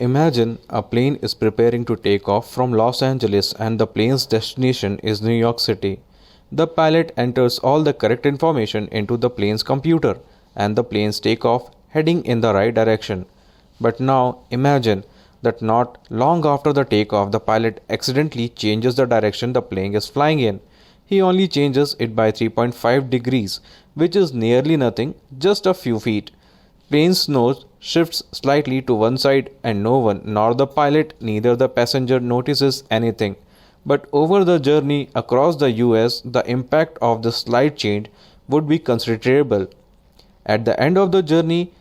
imagine a plane is preparing to take off from Los Angeles and the plane's destination is New York City. The pilot enters all the correct information into the plane's computer and the planes take off heading in the right direction. But now imagine that not long after the takeoff, the pilot accidentally changes the direction the plane is flying in. He only changes it by 3.5 degrees, which is nearly nothing, just a few feet. Plane's nose shifts slightly to one side and no one, nor the pilot, neither the passenger notices anything. But over the journey across the US, the impact of the slight change would be considerable. At the end of the journey,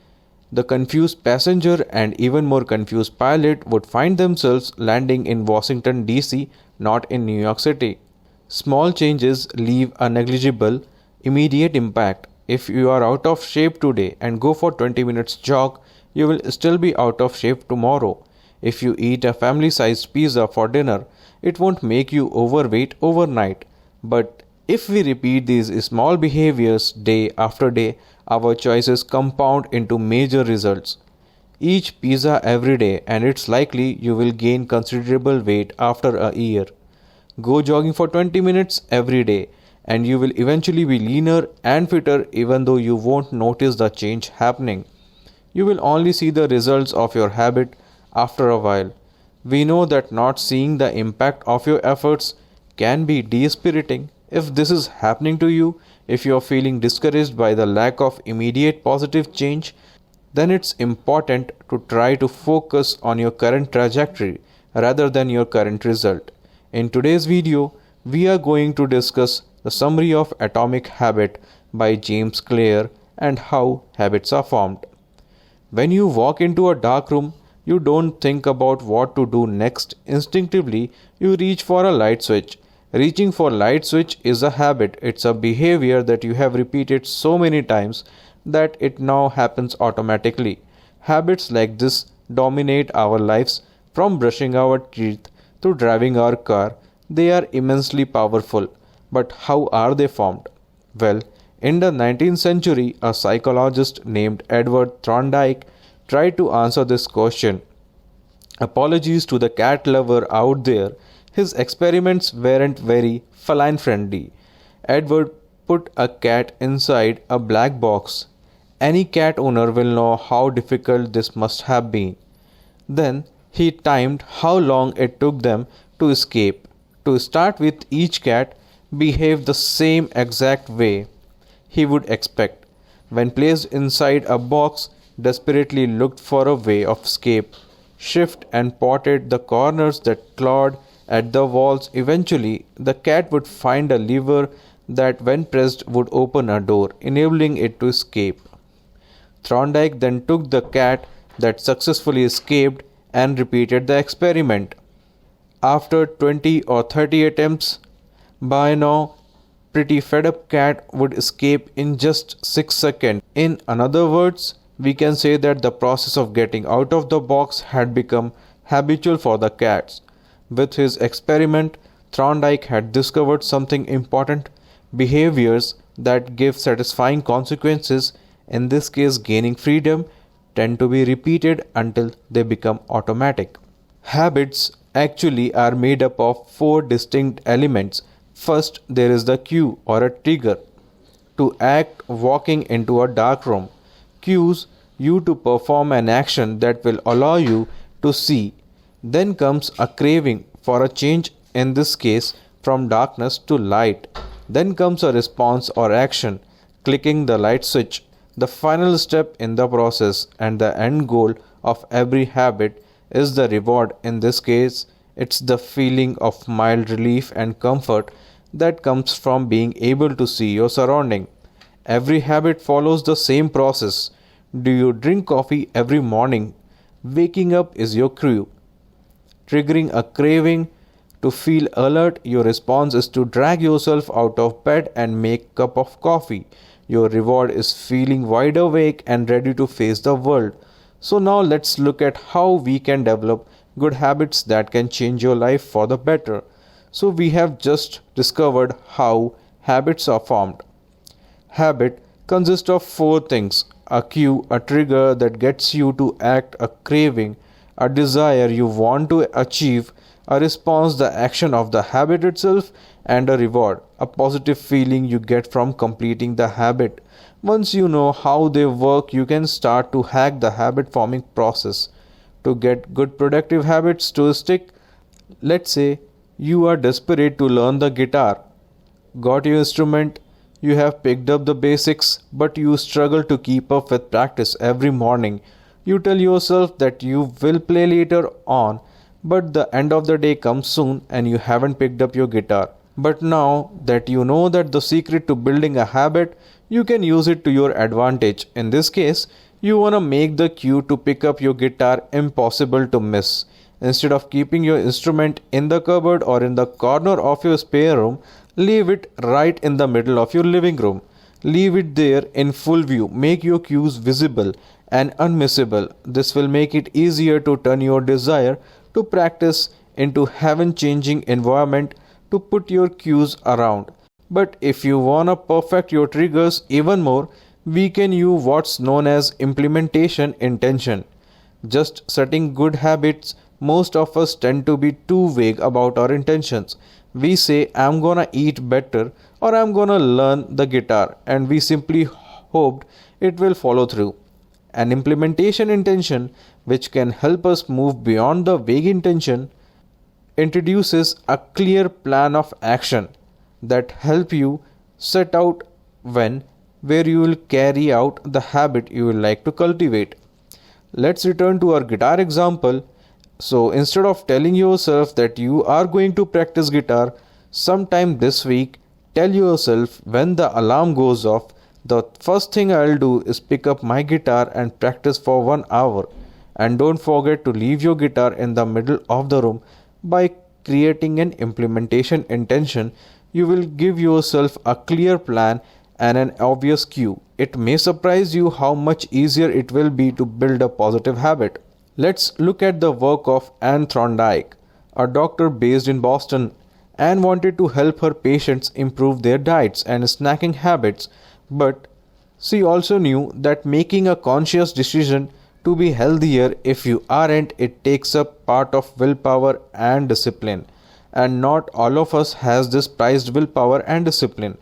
the confused passenger and even more confused pilot would find themselves landing in Washington, D.C., not in New York City. Small changes leave a negligible, immediate impact. If you are out of shape today and go for 20 minutes jog, you will still be out of shape tomorrow. If you eat a family-sized pizza for dinner, it won't make you overweight overnight. But if we repeat these small behaviors day after day, our choices compound into major results. Eat pizza every day and it's likely you will gain considerable weight after a year. Go jogging for 20 minutes every day and you will eventually be leaner and fitter even though you won't notice the change happening. You will only see the results of your habit after a while. We know that not seeing the impact of your efforts can be dispiriting. If this is happening to you, if you are feeling discouraged by the lack of immediate positive change, then it's important to try to focus on your current trajectory rather than your current result. In today's video, we are going to discuss the summary of Atomic Habit by James Clear and how habits are formed. When you walk into a dark room, you don't think about what to do next. Instinctively, you reach for a light switch. Reaching for light switch is a habit. It's a behavior that you have repeated so many times that it now happens automatically. Habits like this dominate our lives, from brushing our teeth to driving our car. They are immensely powerful. But how are they formed? Well, in the 19th century, a psychologist named Edward Thorndike tried to answer this question. Apologies to the cat lover out there, his experiments weren't very feline friendly. Edward put a cat inside a black box. Any cat owner will know how difficult this must have been. Then he timed how long it took them to escape. To start with, each cat behaved the same exact way he would expect. When placed inside a box, desperately looked for a way of escape, shift and potted the corners that clawed at the walls. Eventually, the cat would find a lever that when pressed would open a door, enabling it to escape. Thorndike then took the cat that successfully escaped and repeated the experiment. After 20 or 30 attempts, by now, pretty fed up cat would escape in just 6 seconds. In other words, we can say that the process of getting out of the box had become habitual for the cats. With his experiment, Thorndike had discovered something important: behaviors that give satisfying consequences, in this case gaining freedom, tend to be repeated until they become automatic. Habits actually are made up of 4 distinct elements. First, there is the cue or a trigger to act. Walking into a dark room cues you to perform an action that will allow you to see. Then comes a craving for a change, in this case from darkness to light. Then comes a response or action, clicking the light switch, the final step in the process, and the end goal of every habit is the reward. In this case, it's the feeling of mild relief and comfort that comes from being able to see your surrounding. Every habit follows the same process. Do you drink coffee every morning? Waking up is your cue. Triggering a craving to feel alert, your response is to drag yourself out of bed and make a cup of coffee. Your reward is feeling wide awake and ready to face the world. So now let's look at how we can develop good habits that can change your life for the better. So we have just discovered how habits are formed. Habit consists of 4 things: a cue, a trigger that gets you to act, a craving, a desire you want to achieve, a response, the action of the habit itself, and a reward, a positive feeling you get from completing the habit. Once you know how they work, you can start to hack the habit forming process. To get good productive habits to stick, let's say you are desperate to learn the guitar. Got your instrument, you have picked up the basics, but you struggle to keep up with practice every morning. You tell yourself that you will play later on, but the end of the day comes soon and you haven't picked up your guitar. But now that you know that the secret to building a habit, you can use it to your advantage. In this case, you want to make the cue to pick up your guitar impossible to miss. Instead of keeping your instrument in the cupboard or in the corner of your spare room, leave it right in the middle of your living room. Leave it there in full view. Make your cues visible and unmissable. This will make it easier to turn your desire to practice into heaven-changing environment to put your cues around. But if you wanna perfect your triggers even more, we can use what's known as implementation intention. Just setting good habits, most of us tend to be too vague about our intentions. We say, I'm gonna eat better or I'm gonna learn the guitar, and we simply hoped it will follow through. An implementation intention, which can help us move beyond the vague intention, introduces a clear plan of action that help you set out when, where you will carry out the habit you would like to cultivate. Let's return to our guitar example. So instead of telling yourself that you are going to practice guitar sometime this week, tell yourself when the alarm goes off, the first thing I'll do is pick up my guitar and practice for 1 hour. And don't forget to leave your guitar in the middle of the room. By creating an implementation intention, you will give yourself a clear plan and an obvious cue. It may surprise you how much easier it will be to build a positive habit. Let's look at the work of Anne Thorndike, a doctor based in Boston. Anne wanted to help her patients improve their diets and snacking habits, but she also knew that making a conscious decision to be healthier if you aren't, it takes up part of willpower and discipline. And not all of us has this prized willpower and discipline.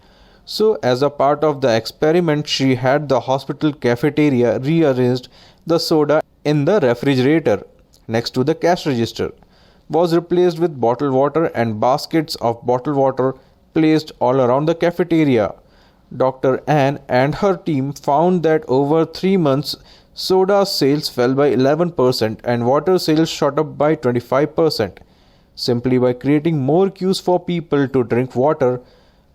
So as a part of the experiment, she had the hospital cafeteria rearranged. The soda in the refrigerator next to the cash register was replaced with bottled water and baskets of bottled water placed all around the cafeteria. Dr. Ann and her team found that over 3 months, soda sales fell by 11% and water sales shot up by 25%. Simply by creating more cues for people to drink water,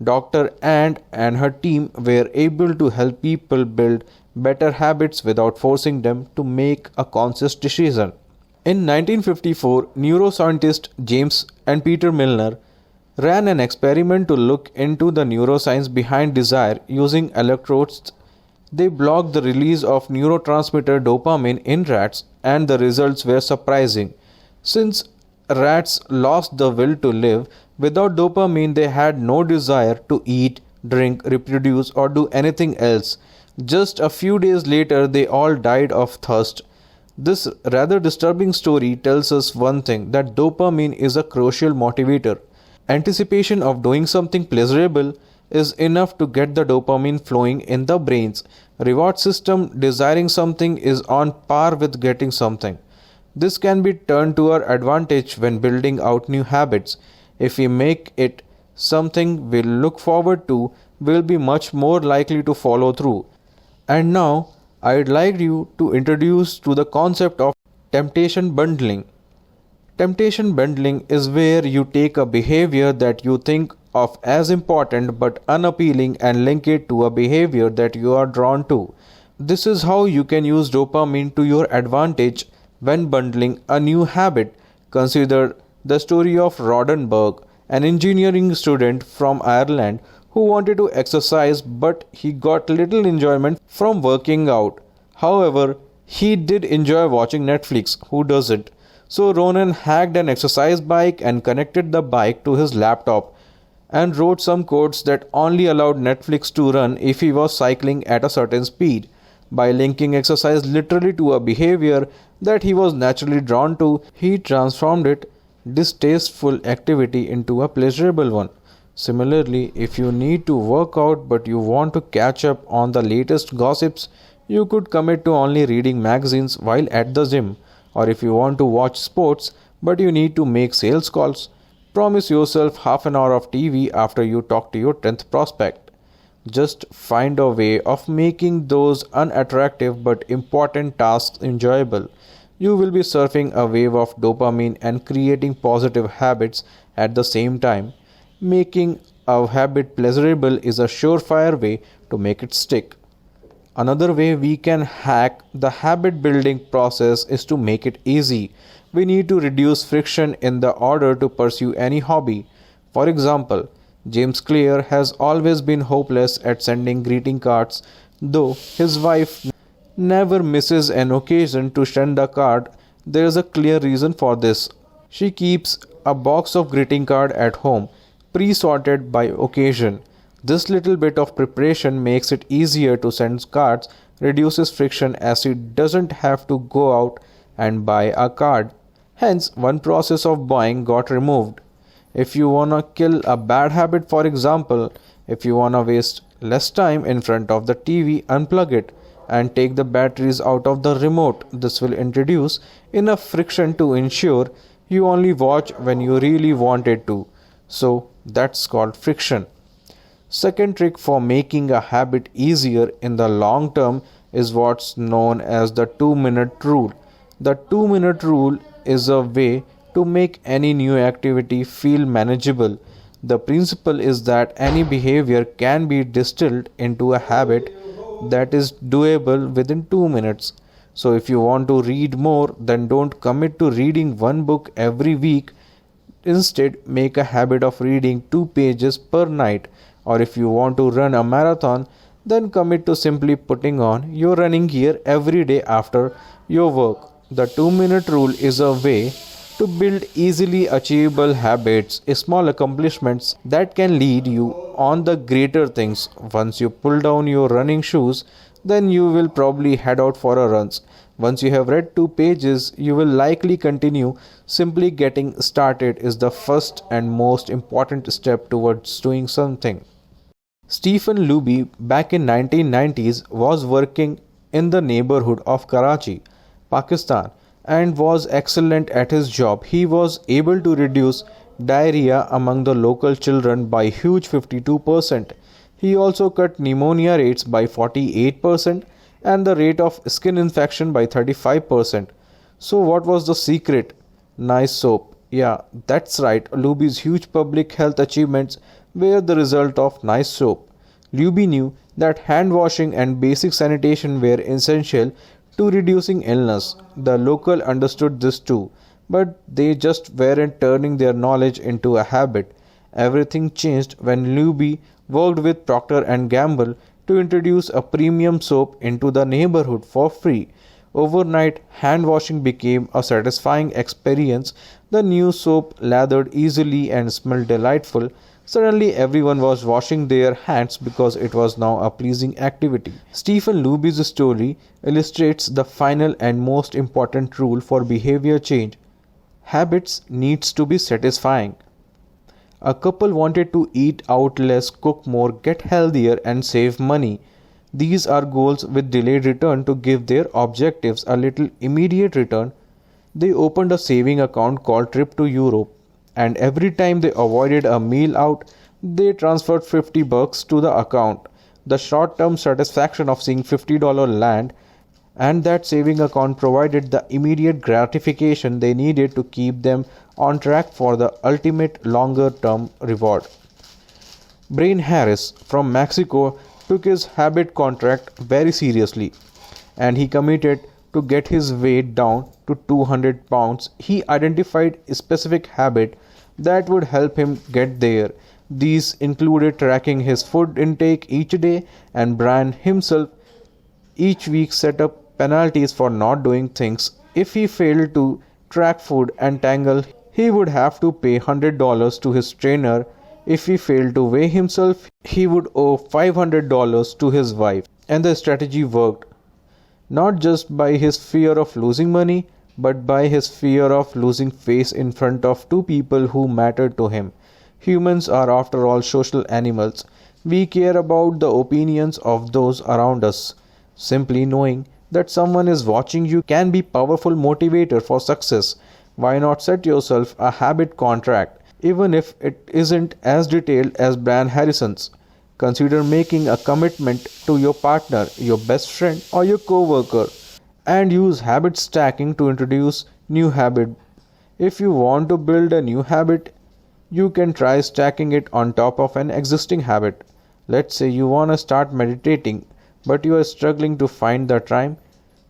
Dr. Ann and her team were able to help people build better habits without forcing them to make a conscious decision. In 1954, neuroscientists James and Peter Milner ran an experiment to look into the neuroscience behind desire using electrodes. They blocked the release of neurotransmitter dopamine in rats, and the results were surprising. Since rats lost the will to live, without dopamine they had no desire to eat, drink, reproduce, or do anything else. Just a few days later, they all died of thirst. This rather disturbing story tells us one thing, that dopamine is a crucial motivator. Anticipation of doing something pleasurable is enough to get the dopamine flowing in the brain's reward system. Desiring something is on par with getting something. This can be turned to our advantage when building out new habits. If we make it something we'll look forward to, we'll be much more likely to follow through. And now, I'd like you to introduce to the concept of temptation bundling. Temptation bundling is where you take a behavior that you think of as important but unappealing and link it to a behavior that you are drawn to. This is how you can use dopamine to your advantage when bundling a new habit. Consider the story of Rodenberg, an engineering student from Ireland who wanted to exercise but he got little enjoyment from working out. However, he did enjoy watching Netflix. Who doesn't? So Ronan hacked an exercise bike and connected the bike to his laptop and wrote some codes that only allowed Netflix to run if he was cycling at a certain speed. By linking exercise literally to a behavior that he was naturally drawn to, he transformed it distasteful activity into a pleasurable one. Similarly, if you need to work out but you want to catch up on the latest gossips, you could commit to only reading magazines while at the gym. Or if you want to watch sports but you need to make sales calls, promise yourself half an hour of TV after you talk to your 10th prospect. Just find a way of making those unattractive but important tasks enjoyable. You will be surfing a wave of dopamine and creating positive habits at the same time. Making a habit pleasurable is a surefire way to make it stick. Another way we can hack the habit building process is to make it easy. We need to reduce friction in the order to pursue any hobby. For example, James Clear has always been hopeless at sending greeting cards, though his wife never misses an occasion to send a card. There is a clear reason for this. She keeps a box of greeting card at home, pre-sorted by occasion. This little bit of preparation makes it easier to send cards, reduces friction as she doesn't have to go out and buy a card. Hence, one process of buying got removed. If you wanna kill a bad habit, for example, if you wanna waste less time in front of the TV, unplug it and take the batteries out of the remote. This will introduce enough friction to ensure you only watch when you really wanted to. So that's called friction. Second trick for making a habit easier in the long term is what's known as the 2-minute rule. The 2-minute rule is a way to make any new activity feel manageable. The principle is that any behavior can be distilled into a habit that is doable within 2 minutes. So if you want to read more, then don't commit to reading one book every week. Instead, make a habit of reading 2 pages per night. Or if you want to run a marathon, then commit to simply putting on your running gear every day after your work. The 2-minute rule is a way to build easily achievable habits, small accomplishments that can lead you on the greater things. Once you pull down your running shoes, then you will probably head out for a run. Once you have read 2 pages, you will likely continue. Simply getting started is the first and most important step towards doing something. Stephen Luby, back in 1990s, was working in the neighborhood of Karachi, Pakistan, and was excellent at his job. He was able to reduce diarrhea among the local children by huge 52%. He also cut pneumonia rates by 48% and the rate of skin infection by 35%. So what was the secret? Nice soap. Yeah, that's right. Luby's huge public health achievements were the result of nice soap. Luby knew that hand washing and basic sanitation were essential to reducing illness. The local understood this too, but they just weren't turning their knowledge into a habit. Everything changed when Luby worked with Procter and Gamble to introduce a premium soap into the neighborhood for free. Overnight, hand washing became a satisfying experience. The new soap lathered easily and smelled delightful. Suddenly, everyone was washing their hands because it was now a pleasing activity. Stephen Luby's story illustrates the final and most important rule for behavior change. Habits needs to be satisfying. A couple wanted to eat out less, cook more, get healthier, and save money. These are goals with delayed return to give their objectives a little immediate return. They opened a saving account called Trip to Europe, and every time they avoided a meal out, they transferred $50 to the account. The short-term satisfaction of seeing $50 land and that saving account provided the immediate gratification they needed to keep them on track for the ultimate longer-term reward. Brian Harris from Mexico took his habit contract very seriously, and he committed to get his weight down to 200 pounds. He identified a specific habit that would help him get there. These included tracking his food intake each day, and Brian himself each week set up penalties for not doing things. If he failed to track food and tangle, he would have to pay $100 to his trainer. If he failed to weigh himself, he would owe $500 to his wife. And the strategy worked. not just by his fear of losing money, but by his fear of losing face in front of two people who mattered to him. Humans are, after all, social animals. We care about the opinions of those around us. Simply knowing that someone is watching you can be a powerful motivator for success. Why not set yourself a habit contract, even if it isn't as detailed as Brian Harrison's? Consider making a commitment to your partner, your best friend, or your coworker, and use habit stacking to introduce new habit. If you want to build a new habit, you can try stacking it on top of an existing habit. Let's say you want to start meditating, but you are struggling to find the time.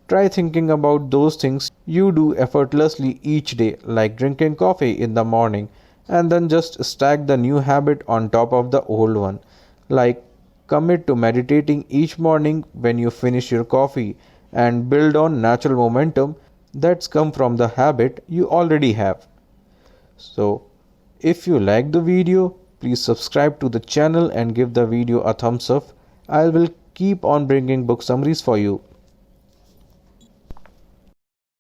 Try thinking about those things you do effortlessly each day, like drinking coffee in the morning, and then just stack the new habit on top of the old one. Like, commit to meditating each morning when you finish your coffee and build on natural momentum that's come from the habit you already have. So, if you like the video, please subscribe to the channel and give the video a thumbs up. I will keep on bringing book summaries for you.